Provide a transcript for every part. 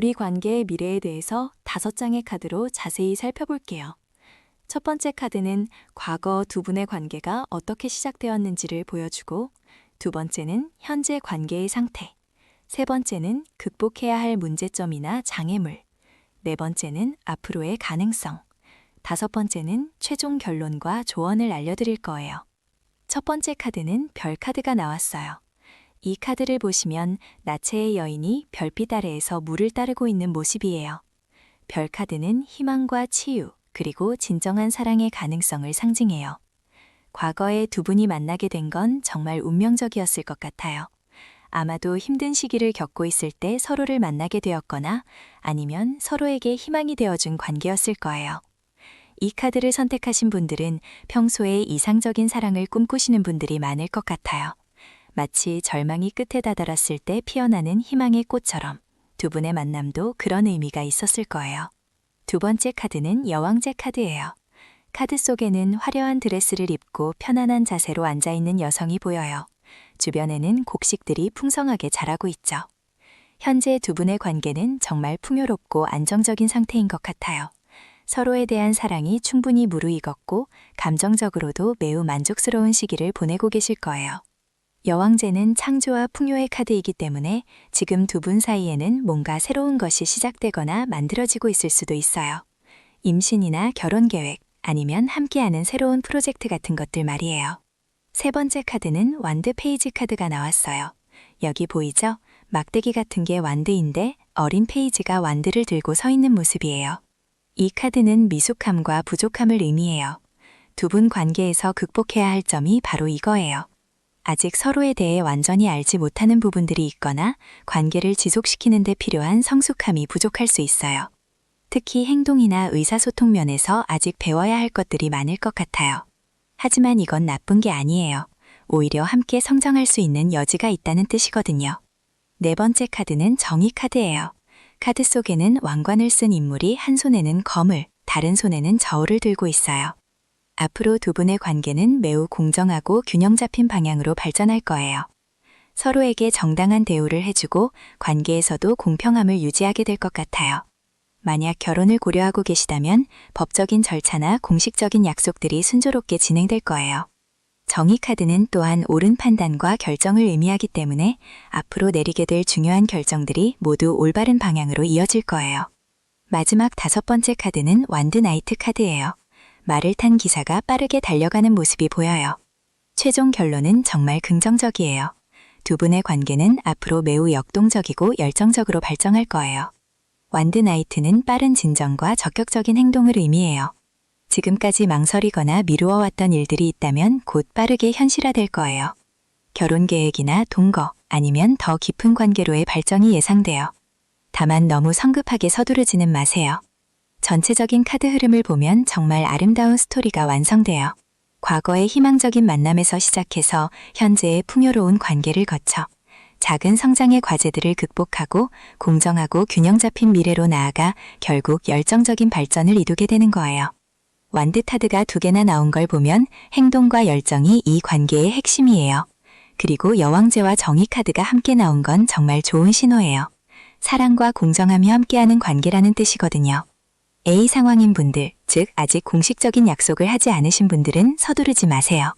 우리 관계의 미래에 대해서 5장의 카드로 자세히 살펴볼게요. 첫 번째 카드는 과거 두 분의 관계가 어떻게 시작되었는지를 보여주고, 두 번째는 현재 관계의 상태, 세 번째는 극복해야 할 문제점이나 장애물, 네 번째는 앞으로의 가능성, 다섯 번째는 최종 결론과 조언을 알려드릴 거예요. 첫 번째 카드는 별 카드가 나왔어요. 이 카드를 보시면 나체의 여인이 별빛 아래에서 물을 따르고 있는 모습이에요. 별 카드는 희망과 치유, 그리고 진정한 사랑의 가능성을 상징해요. 과거에 두 분이 만나게 된 건 정말 운명적이었을 것 같아요. 아마도 힘든 시기를 겪고 있을 때 서로를 만나게 되었거나 아니면 서로에게 희망이 되어준 관계였을 거예요. 이 카드를 선택하신 분들은 평소에 이상적인 사랑을 꿈꾸시는 분들이 많을 것 같아요. 마치 절망이 끝에 다다랐을 때 피어나는 희망의 꽃처럼 두 분의 만남도 그런 의미가 있었을 거예요. 두 번째 카드는 여왕제 카드예요. 카드 속에는 화려한 드레스를 입고 편안한 자세로 앉아있는 여성이 보여요. 주변에는 곡식들이 풍성하게 자라고 있죠. 현재 두 분의 관계는 정말 풍요롭고 안정적인 상태인 것 같아요. 서로에 대한 사랑이 충분히 무르익었고 감정적으로도 매우 만족스러운 시기를 보내고 계실 거예요. 여왕제는 창조와 풍요의 카드이기 때문에 지금 두 분 사이에는 뭔가 새로운 것이 시작되거나 만들어지고 있을 수도 있어요. 임신이나 결혼 계획, 아니면 함께하는 새로운 프로젝트 같은 것들 말이에요. 세 번째 카드는 완드 페이지 카드가 나왔어요. 여기 보이죠? 막대기 같은 게 완드인데 어린 페이지가 완드를 들고 서 있는 모습이에요. 이 카드는 미숙함과 부족함을 의미해요. 두 분 관계에서 극복해야 할 점이 바로 이거예요. 아직 서로에 대해 완전히 알지 못하는 부분들이 있거나 관계를 지속시키는 데 필요한 성숙함이 부족할 수 있어요. 특히 행동이나 의사소통 면에서 아직 배워야 할 것들이 많을 것 같아요. 하지만 이건 나쁜 게 아니에요. 오히려 함께 성장할 수 있는 여지가 있다는 뜻이거든요. 네 번째 카드는 정의 카드예요. 카드 속에는 왕관을 쓴 인물이 한 손에는 검을, 다른 손에는 저울을 들고 있어요. 앞으로 두 분의 관계는 매우 공정하고 균형 잡힌 방향으로 발전할 거예요. 서로에게 정당한 대우를 해주고 관계에서도 공평함을 유지하게 될 것 같아요. 만약 결혼을 고려하고 계시다면 법적인 절차나 공식적인 약속들이 순조롭게 진행될 거예요. 정의 카드는 또한 옳은 판단과 결정을 의미하기 때문에 앞으로 내리게 될 중요한 결정들이 모두 올바른 방향으로 이어질 거예요. 마지막 다섯 번째 카드는 완드 나이트 카드예요. 말을 탄 기사가 빠르게 달려가는 모습이 보여요. 최종 결론은 정말 긍정적이에요. 두 분의 관계는 앞으로 매우 역동적이고 열정적으로 발전할 거예요. 완드 나이트는 빠른 진정과 적극적인 행동을 의미해요. 지금까지 망설이거나 미루어왔던 일들이 있다면 곧 빠르게 현실화될 거예요. 결혼 계획이나 동거, 아니면 더 깊은 관계로의 발전이 예상돼요. 다만 너무 성급하게 서두르지는 마세요. 전체적인 카드 흐름을 보면 정말 아름다운 스토리가 완성돼요. 과거의 희망적인 만남에서 시작해서 현재의 풍요로운 관계를 거쳐 작은 성장의 과제들을 극복하고 공정하고 균형 잡힌 미래로 나아가 결국 열정적인 발전을 이루게 되는 거예요. 완드 카드가 2개나 나온 걸 보면 행동과 열정이 이 관계의 핵심이에요. 그리고 여왕제와 정의 카드가 함께 나온 건 정말 좋은 신호예요. 사랑과 공정함이 함께하는 관계라는 뜻이거든요. A 상황인 분들, 즉 아직 공식적인 약속을 하지 않으신 분들은 서두르지 마세요.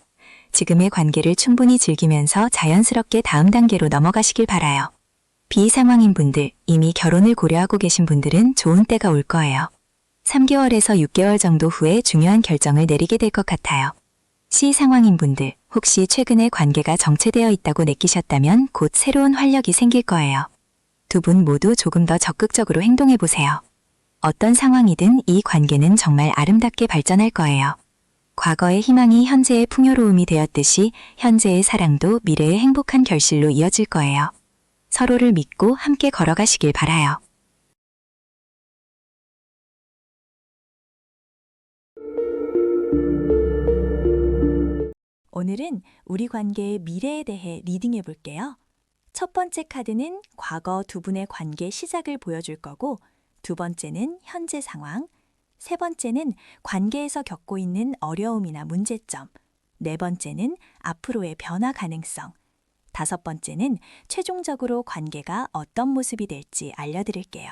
지금의 관계를 충분히 즐기면서 자연스럽게 다음 단계로 넘어가시길 바라요. B 상황인 분들, 이미 결혼을 고려하고 계신 분들은 좋은 때가 올 거예요. 3개월에서 6개월 정도 후에 중요한 결정을 내리게 될 것 같아요. C 상황인 분들, 혹시 최근에 관계가 정체되어 있다고 느끼셨다면 곧 새로운 활력이 생길 거예요. 두 분 모두 조금 더 적극적으로 행동해 보세요. 어떤 상황이든 이 관계는 정말 아름답게 발전할 거예요. 과거의 희망이 현재의 풍요로움이 되었듯이 현재의 사랑도 미래의 행복한 결실로 이어질 거예요. 서로를 믿고 함께 걸어가시길 바라요. 오늘은 우리 관계의 미래에 대해 리딩해 볼게요. 첫 번째 카드는 과거 두 분의 관계 시작을 보여줄 거고, 두 번째는 현재 상황, 세 번째는 관계에서 겪고 있는 어려움이나 문제점, 네 번째는 앞으로의 변화 가능성, 다섯 번째는 최종적으로 관계가 어떤 모습이 될지 알려드릴게요.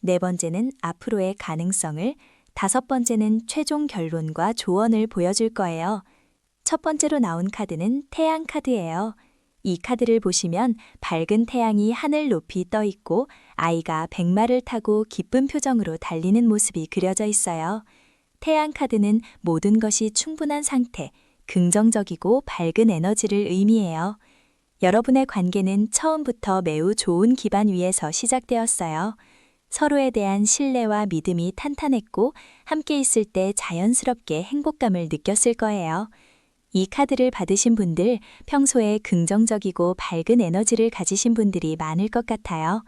네 번째는 앞으로의 가능성을, 다섯 번째는 최종 결론과 조언을 보여줄 거예요. 첫 번째로 나온 카드는 태양 카드예요. 이 카드를 보시면 밝은 태양이 하늘 높이 떠 있고 아이가 백마를 타고 기쁜 표정으로 달리는 모습이 그려져 있어요. 태양 카드는 모든 것이 충분한 상태, 긍정적이고 밝은 에너지를 의미해요. 여러분의 관계는 처음부터 매우 좋은 기반 위에서 시작되었어요. 서로에 대한 신뢰와 믿음이 탄탄했고 함께 있을 때 자연스럽게 행복감을 느꼈을 거예요. 이 카드를 받으신 분들, 평소에 긍정적이고 밝은 에너지를 가지신 분들이 많을 것 같아요.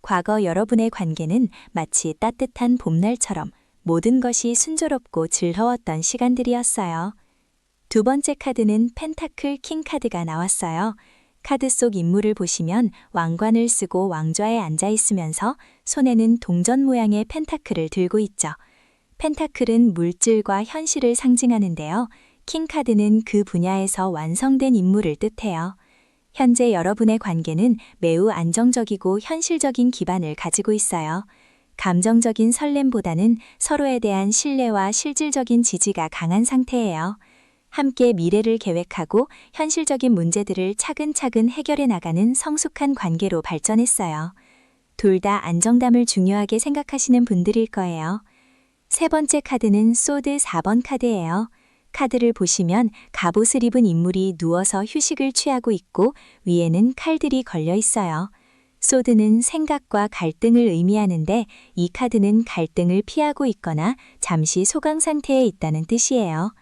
과거 여러분의 관계는 마치 따뜻한 봄날처럼 모든 것이 순조롭고 즐거웠던 시간들이었어요. 두 번째 카드는 펜타클 킹 카드가 나왔어요. 카드 속 인물을 보시면 왕관을 쓰고 왕좌에 앉아 있으면서 손에는 동전 모양의 펜타클을 들고 있죠. 펜타클은 물질과 현실을 상징하는데요. 킹 카드는 그 분야에서 완성된 인물을 뜻해요. 현재 여러분의 관계는 매우 안정적이고 현실적인 기반을 가지고 있어요. 감정적인 설렘보다는 서로에 대한 신뢰와 실질적인 지지가 강한 상태예요. 함께 미래를 계획하고 현실적인 문제들을 차근차근 해결해 나가는 성숙한 관계로 발전했어요. 둘 다 안정감을 중요하게 생각하시는 분들일 거예요. 세 번째 카드는 소드 4번 카드예요. 카드를 보시면 갑옷을 입은 인물이 누워서 휴식을 취하고 있고 위에는 칼들이 걸려 있어요. 소드는 생각과 갈등을 의미하는데 이 카드는 갈등을 피하고 있거나 잠시 소강 상태에 있다는 뜻이에요.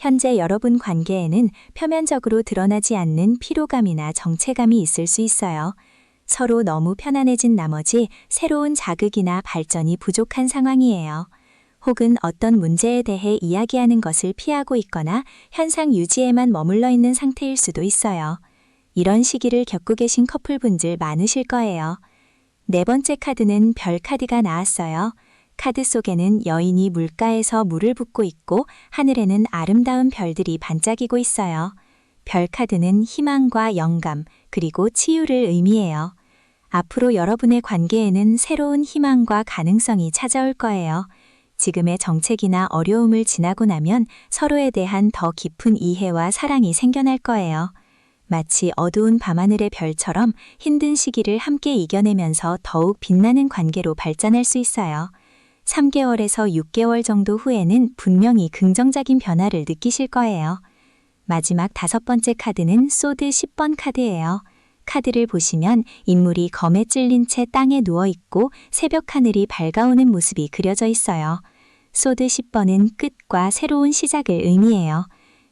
현재 여러분 관계에는 표면적으로 드러나지 않는 피로감이나 정체감이 있을 수 있어요. 서로 너무 편안해진 나머지 새로운 자극이나 발전이 부족한 상황이에요. 혹은 어떤 문제에 대해 이야기하는 것을 피하고 있거나 현상 유지에만 머물러 있는 상태일 수도 있어요. 이런 시기를 겪고 계신 커플분들 많으실 거예요. 네 번째 카드는 별 카드가 나왔어요. 카드 속에는 여인이 물가에서 물을 붓고 있고 하늘에는 아름다운 별들이 반짝이고 있어요. 별 카드는 희망과 영감, 그리고 치유를 의미해요. 앞으로 여러분의 관계에는 새로운 희망과 가능성이 찾아올 거예요. 지금의 정책이나 어려움을 지나고 나면 서로에 대한 더 깊은 이해와 사랑이 생겨날 거예요. 마치 어두운 밤하늘의 별처럼 힘든 시기를 함께 이겨내면서 더욱 빛나는 관계로 발전할 수 있어요. 3개월에서 6개월 정도 후에는 분명히 긍정적인 변화를 느끼실 거예요. 마지막 다섯 번째 카드는 소드 10번 카드예요. 카드를 보시면 인물이 검에 찔린 채 땅에 누워 있고 새벽 하늘이 밝아오는 모습이 그려져 있어요. 소드 10번은 끝과 새로운 시작을 의미해요.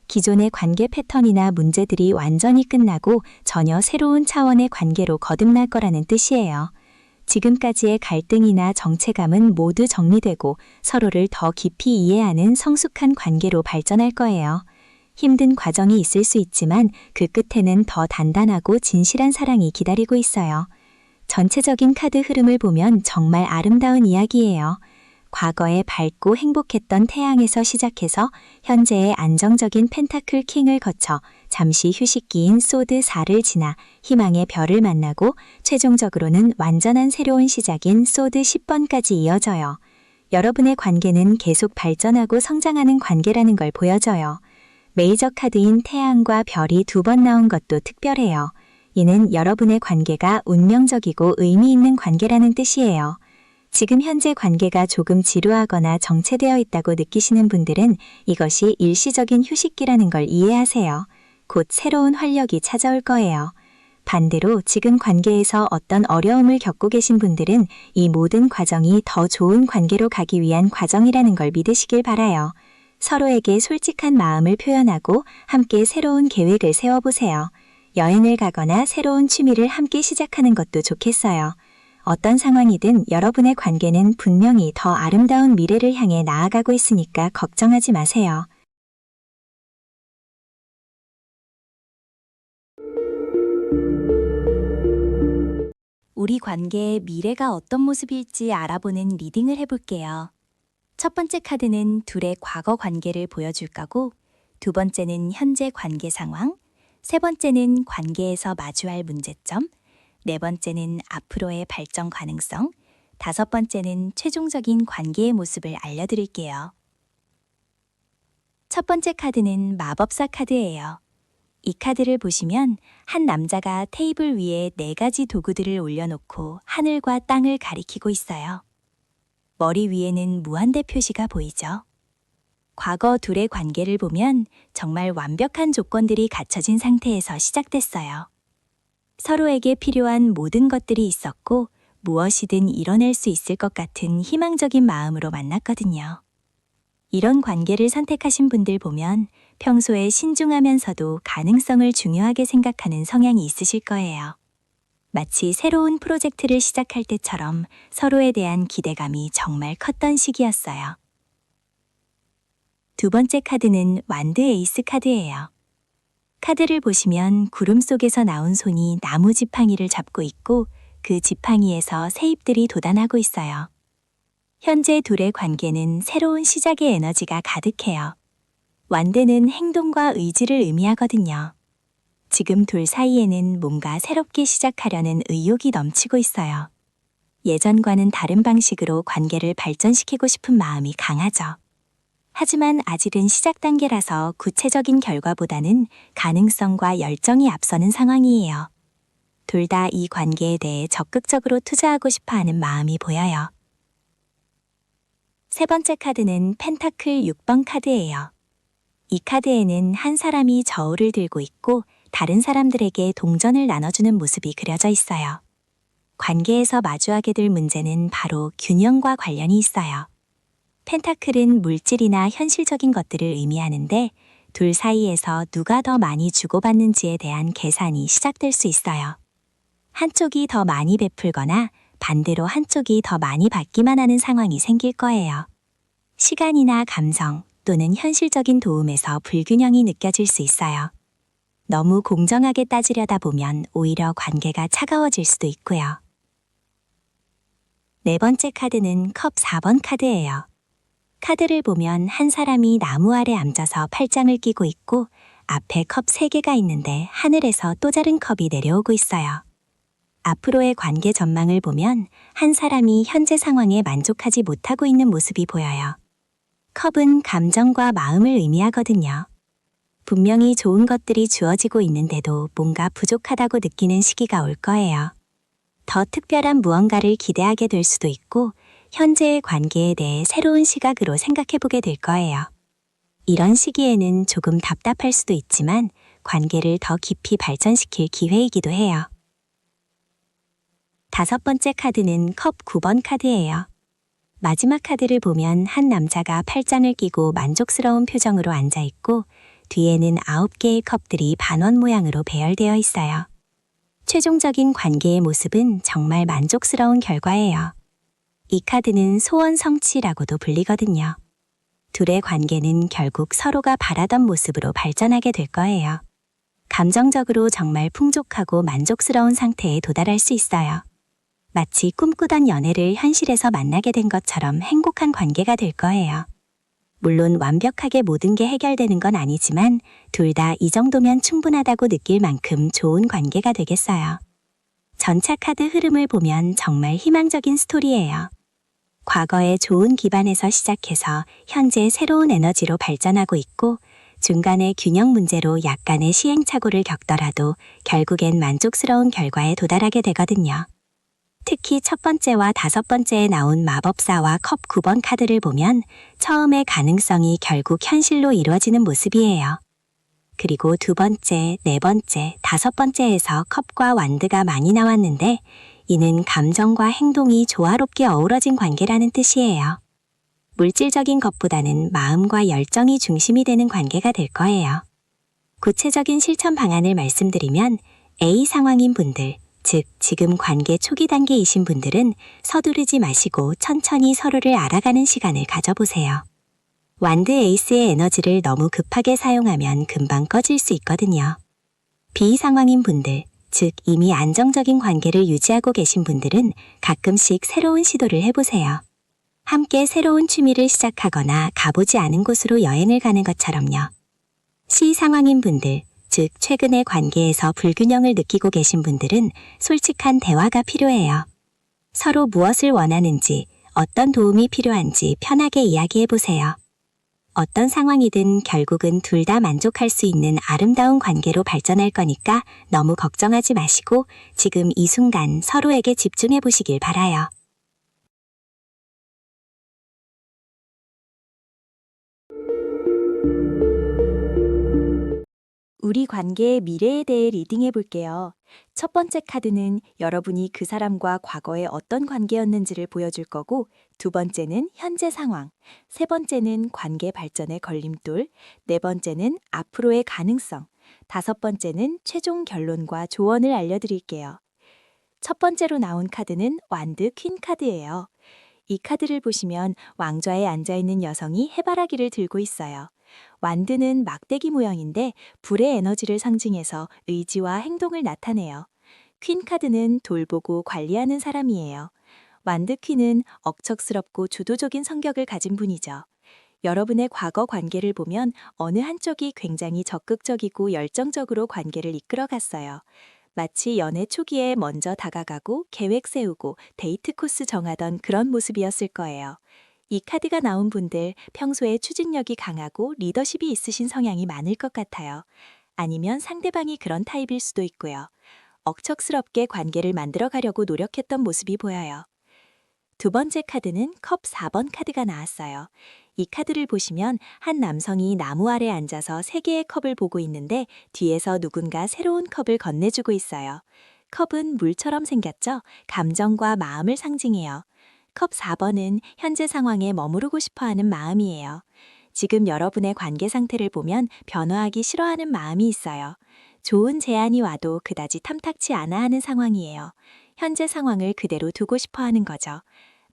기존의 관계 패턴이나 문제들이 완전히 끝나고 전혀 새로운 차원의 관계로 거듭날 거라는 뜻이에요. 지금까지의 갈등이나 정체감은 모두 정리되고 서로를 더 깊이 이해하는 성숙한 관계로 발전할 거예요. 힘든 과정이 있을 수 있지만 그 끝에는 더 단단하고 진실한 사랑이 기다리고 있어요. 전체적인 카드 흐름을 보면 정말 아름다운 이야기예요. 과거에 밝고 행복했던 태양에서 시작해서 현재의 안정적인 펜타클 킹을 거쳐 잠시 휴식기인 소드 4를 지나 희망의 별을 만나고 최종적으로는 완전한 새로운 시작인 소드 10번까지 이어져요. 여러분의 관계는 계속 발전하고 성장하는 관계라는 걸 보여줘요. 메이저 카드인 태양과 별이 2번 나온 것도 특별해요. 이는 여러분의 관계가 운명적이고 의미 있는 관계라는 뜻이에요. 지금 현재 관계가 조금 지루하거나 정체되어 있다고 느끼시는 분들은 이것이 일시적인 휴식기라는 걸 이해하세요. 곧 새로운 활력이 찾아올 거예요. 반대로 지금 관계에서 어떤 어려움을 겪고 계신 분들은 이 모든 과정이 더 좋은 관계로 가기 위한 과정이라는 걸 믿으시길 바라요. 서로에게 솔직한 마음을 표현하고 함께 새로운 계획을 세워보세요. 여행을 가거나 새로운 취미를 함께 시작하는 것도 좋겠어요. 어떤 상황이든 여러분의 관계는 분명히 더 아름다운 미래를 향해 나아가고 있으니까 걱정하지 마세요. 우리 관계의 미래가 어떤 모습일지 알아보는 리딩을 해볼게요. 첫 번째 카드는 둘의 과거 관계를 보여줄 거고, 두 번째는 현재 관계 상황, 세 번째는 관계에서 마주할 문제점, 네 번째는 앞으로의 발전 가능성, 5번째는 최종적인 관계의 모습을 알려드릴게요. 첫 번째 카드는 마법사 카드예요. 이 카드를 보시면 한 남자가 테이블 위에 4가지 도구들을 올려놓고 하늘과 땅을 가리키고 있어요. 머리 위에는 무한대 표시가 보이죠? 과거 둘의 관계를 보면 정말 완벽한 조건들이 갖춰진 상태에서 시작됐어요. 서로에게 필요한 모든 것들이 있었고 무엇이든 이뤄낼 수 있을 것 같은 희망적인 마음으로 만났거든요. 이런 관계를 선택하신 분들 보면 평소에 신중하면서도 가능성을 중요하게 생각하는 성향이 있으실 거예요. 마치 새로운 프로젝트를 시작할 때처럼 서로에 대한 기대감이 정말 컸던 시기였어요. 두 번째 카드는 완드 에이스 카드예요. 카드를 보시면 구름 속에서 나온 손이 나무 지팡이를 잡고 있고 그 지팡이에서 새잎들이 돋아나고 있어요. 현재 둘의 관계는 새로운 시작의 에너지가 가득해요. 완드는 행동과 의지를 의미하거든요. 지금 둘 사이에는 뭔가 새롭게 시작하려는 의욕이 넘치고 있어요. 예전과는 다른 방식으로 관계를 발전시키고 싶은 마음이 강하죠. 하지만 아직은 시작 단계라서 구체적인 결과보다는 가능성과 열정이 앞서는 상황이에요. 둘 다 이 관계에 대해 적극적으로 투자하고 싶어 하는 마음이 보여요. 세 번째 카드는 펜타클 6번 카드예요. 이 카드에는 한 사람이 저울을 들고 있고 다른 사람들에게 동전을 나눠주는 모습이 그려져 있어요. 관계에서 마주하게 될 문제는 바로 균형과 관련이 있어요. 펜타클은 물질이나 현실적인 것들을 의미하는데 둘 사이에서 누가 더 많이 주고받는지에 대한 계산이 시작될 수 있어요. 한쪽이 더 많이 베풀거나 반대로 한쪽이 더 많이 받기만 하는 상황이 생길 거예요. 시간이나 감성 또는 현실적인 도움에서 불균형이 느껴질 수 있어요. 너무 공정하게 따지려다 보면 오히려 관계가 차가워질 수도 있고요. 네 번째 카드는 컵 4번 카드예요. 카드를 보면 한 사람이 나무 아래 앉아서 팔짱을 끼고 있고 앞에 컵 3개가 있는데 하늘에서 또 다른 컵이 내려오고 있어요. 앞으로의 관계 전망을 보면 한 사람이 현재 상황에 만족하지 못하고 있는 모습이 보여요. 컵은 감정과 마음을 의미하거든요. 분명히 좋은 것들이 주어지고 있는데도 뭔가 부족하다고 느끼는 시기가 올 거예요. 더 특별한 무언가를 기대하게 될 수도 있고 현재의 관계에 대해 새로운 시각으로 생각해보게 될 거예요. 이런 시기에는 조금 답답할 수도 있지만 관계를 더 깊이 발전시킬 기회이기도 해요. 다섯 번째 카드는 컵 9번 카드예요. 마지막 카드를 보면 한 남자가 팔짱을 끼고 만족스러운 표정으로 앉아있고 뒤에는 9개의 컵들이 반원 모양으로 배열되어 있어요. 최종적인 관계의 모습은 정말 만족스러운 결과예요. 이 카드는 소원 성취라고도 불리거든요. 둘의 관계는 결국 서로가 바라던 모습으로 발전하게 될 거예요. 감정적으로 정말 풍족하고 만족스러운 상태에 도달할 수 있어요. 마치 꿈꾸던 연애를 현실에서 만나게 된 것처럼 행복한 관계가 될 거예요. 물론 완벽하게 모든 게 해결되는 건 아니지만 둘 다 이 정도면 충분하다고 느낄 만큼 좋은 관계가 되겠어요. 전차 카드 흐름을 보면 정말 희망적인 스토리예요. 과거의 좋은 기반에서 시작해서 현재 새로운 에너지로 발전하고 있고 중간에 균형 문제로 약간의 시행착오를 겪더라도 결국엔 만족스러운 결과에 도달하게 되거든요. 특히 첫 번째와 다섯 번째에 나온 마법사와 컵 9번 카드를 보면 처음의 가능성이 결국 현실로 이루어지는 모습이에요. 그리고 두 번째, 네 번째, 다섯 번째에서 컵과 완드가 많이 나왔는데 이는 감정과 행동이 조화롭게 어우러진 관계라는 뜻이에요. 물질적인 것보다는 마음과 열정이 중심이 되는 관계가 될 거예요. 구체적인 실천 방안을 말씀드리면 A 상황인 분들, 즉 지금 관계 초기 단계이신 분들은 서두르지 마시고 천천히 서로를 알아가는 시간을 가져보세요. 완드 에이스의 에너지를 너무 급하게 사용하면 금방 꺼질 수 있거든요. B 상황인 분들, 즉 이미 안정적인 관계를 유지하고 계신 분들은 가끔씩 새로운 시도를 해보세요. 함께 새로운 취미를 시작하거나 가보지 않은 곳으로 여행을 가는 것처럼요. C 상황인 분들, 즉 최근의 관계에서 불균형을 느끼고 계신 분들은 솔직한 대화가 필요해요. 서로 무엇을 원하는지, 어떤 도움이 필요한지 편하게 이야기해 보세요. 어떤 상황이든 결국은 둘 다 만족할 수 있는 아름다운 관계로 발전할 거니까 너무 걱정하지 마시고 지금 이 순간 서로에게 집중해 보시길 바라요. 우리 관계의 미래에 대해 리딩해 볼게요. 첫 번째 카드는 여러분이 그 사람과 과거에 어떤 관계였는지를 보여줄 거고, 두 번째는 현재 상황, 세 번째는 관계 발전의 걸림돌, 네 번째는 앞으로의 가능성, 다섯 번째는 최종 결론과 조언을 알려드릴게요. 첫 번째로 나온 카드는 완드 퀸 카드예요. 이 카드를 보시면 왕좌에 앉아있는 여성이 해바라기를 들고 있어요. 완드는 막대기 모양인데 불의 에너지를 상징해서 의지와 행동을 나타내요. 퀸 카드는 돌보고 관리하는 사람이에요. 완드 퀸은 억척스럽고 주도적인 성격을 가진 분이죠. 여러분의 과거 관계를 보면 어느 한쪽이 굉장히 적극적이고 열정적으로 관계를 이끌어갔어요. 마치 연애 초기에 먼저 다가가고 계획 세우고 데이트 코스 정하던 그런 모습이었을 거예요. 이 카드가 나온 분들 평소에 추진력이 강하고 리더십이 있으신 성향이 많을 것 같아요. 아니면 상대방이 그런 타입일 수도 있고요. 억척스럽게 관계를 만들어 가려고 노력했던 모습이 보여요. 두 번째 카드는 컵 4번 카드가 나왔어요. 이 카드를 보시면 한 남성이 나무 아래 앉아서 세 개의 컵을 보고 있는데 뒤에서 누군가 새로운 컵을 건네주고 있어요. 컵은 물처럼 생겼죠? 감정과 마음을 상징해요. 컵 4번은 현재 상황에 머무르고 싶어하는 마음이에요. 지금 여러분의 관계 상태를 보면 변화하기 싫어하는 마음이 있어요. 좋은 제안이 와도 그다지 탐탁치 않아 하는 상황이에요. 현재 상황을 그대로 두고 싶어 하는 거죠.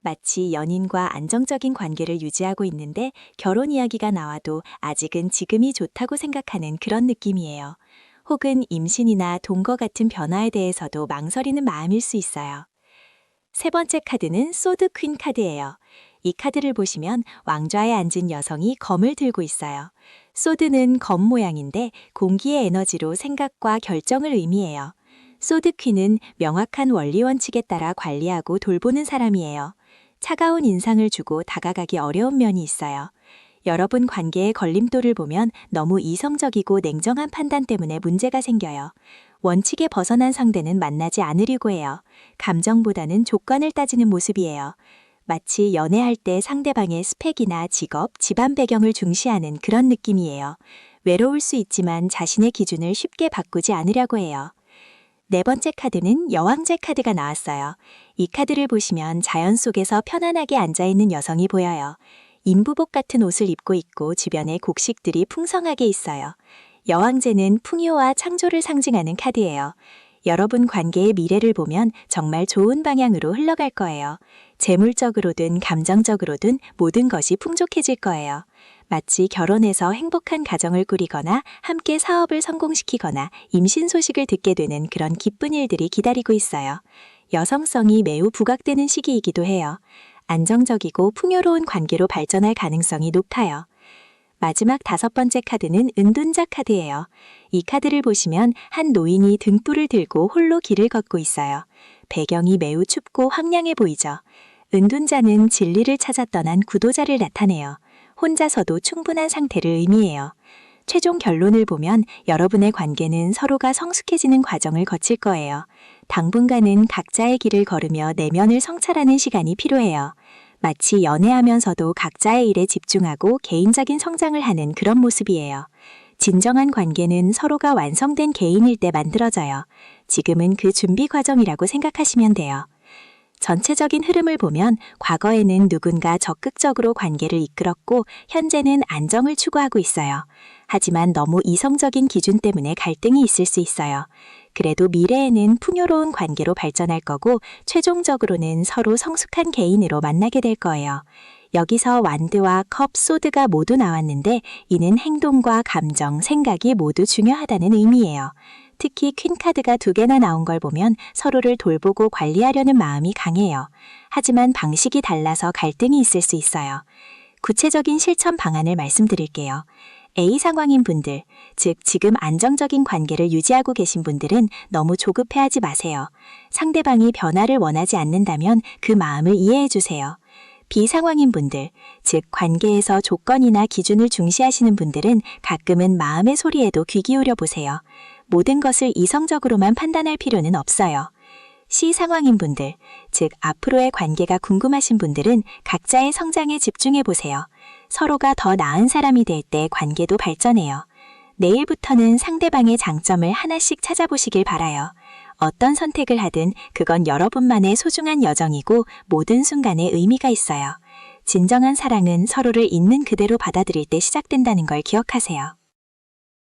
마치 연인과 안정적인 관계를 유지하고 있는데 결혼 이야기가 나와도 아직은 지금이 좋다고 생각하는 그런 느낌이에요. 혹은 임신이나 동거 같은 변화에 대해서도 망설이는 마음일 수 있어요. 세 번째 카드는 소드 퀸 카드예요. 이 카드를 보시면 왕좌에 앉은 여성이 검을 들고 있어요. 소드는 검 모양인데 공기의 에너지로 생각과 결정을 의미해요. 소드 퀸은 명확한 원리 원칙에 따라 관리하고 돌보는 사람이에요. 차가운 인상을 주고 다가가기 어려운 면이 있어요. 여러분 관계의 걸림돌을 보면 너무 이성적이고 냉정한 판단 때문에 문제가 생겨요. 원칙에 벗어난 상대는 만나지 않으려고 해요. 감정보다는 조건을 따지는 모습이에요. 마치 연애할 때 상대방의 스펙이나 직업, 집안 배경을 중시하는 그런 느낌이에요. 외로울 수 있지만 자신의 기준을 쉽게 바꾸지 않으려고 해요. 네 번째 카드는 여왕제 카드가 나왔어요. 이 카드를 보시면 자연 속에서 편안하게 앉아있는 여성이 보여요. 인부복 같은 옷을 입고 있고 주변에 곡식들이 풍성하게 있어요. 여왕제는 풍요와 창조를 상징하는 카드예요. 여러분 관계의 미래를 보면 정말 좋은 방향으로 흘러갈 거예요. 재물적으로든 감정적으로든 모든 것이 풍족해질 거예요. 마치 결혼해서 행복한 가정을 꾸리거나 함께 사업을 성공시키거나 임신 소식을 듣게 되는 그런 기쁜 일들이 기다리고 있어요. 여성성이 매우 부각되는 시기이기도 해요. 안정적이고 풍요로운 관계로 발전할 가능성이 높아요. 마지막 다섯 번째 카드는 은둔자 카드예요. 이 카드를 보시면 한 노인이 등불을 들고 홀로 길을 걷고 있어요. 배경이 매우 춥고 황량해 보이죠. 은둔자는 진리를 찾아 떠난 구도자를 나타내요. 혼자서도 충분한 상태를 의미해요. 최종 결론을 보면 여러분의 관계는 서로가 성숙해지는 과정을 거칠 거예요. 당분간은 각자의 길을 걸으며 내면을 성찰하는 시간이 필요해요. 마치 연애하면서도 각자의 일에 집중하고 개인적인 성장을 하는 그런 모습이에요. 진정한 관계는 서로가 완성된 개인일 때 만들어져요. 지금은 그 준비 과정이라고 생각하시면 돼요. 전체적인 흐름을 보면 과거에는 누군가 적극적으로 관계를 이끌었고 현재는 안정을 추구하고 있어요. 하지만 너무 이성적인 기준 때문에 갈등이 있을 수 있어요. 그래도 미래에는 풍요로운 관계로 발전할 거고 최종적으로는 서로 성숙한 개인으로 만나게 될 거예요. 여기서 완드와 컵, 소드가 모두 나왔는데 이는 행동과 감정, 생각이 모두 중요하다는 의미예요. 특히 퀸카드가 2개나 나온 걸 보면 서로를 돌보고 관리하려는 마음이 강해요. 하지만 방식이 달라서 갈등이 있을 수 있어요. 구체적인 실천 방안을 말씀드릴게요. A 상황인 분들, 즉 지금 안정적인 관계를 유지하고 계신 분들은 너무 조급해하지 마세요. 상대방이 변화를 원하지 않는다면 그 마음을 이해해 주세요. B 상황인 분들, 즉 관계에서 조건이나 기준을 중시하시는 분들은 가끔은 마음의 소리에도 귀 기울여 보세요. 모든 것을 이성적으로만 판단할 필요는 없어요. C 상황인 분들, 즉 앞으로의 관계가 궁금하신 분들은 각자의 성장에 집중해 보세요. 서로가 더 나은 사람이 될 때 관계도 발전해요. 내일부터는 상대방의 장점을 하나씩 찾아보시길 바라요. 어떤 선택을 하든 그건 여러분만의 소중한 여정이고 모든 순간에 의미가 있어요. 진정한 사랑은 서로를 있는 그대로 받아들일 때 시작된다는 걸 기억하세요.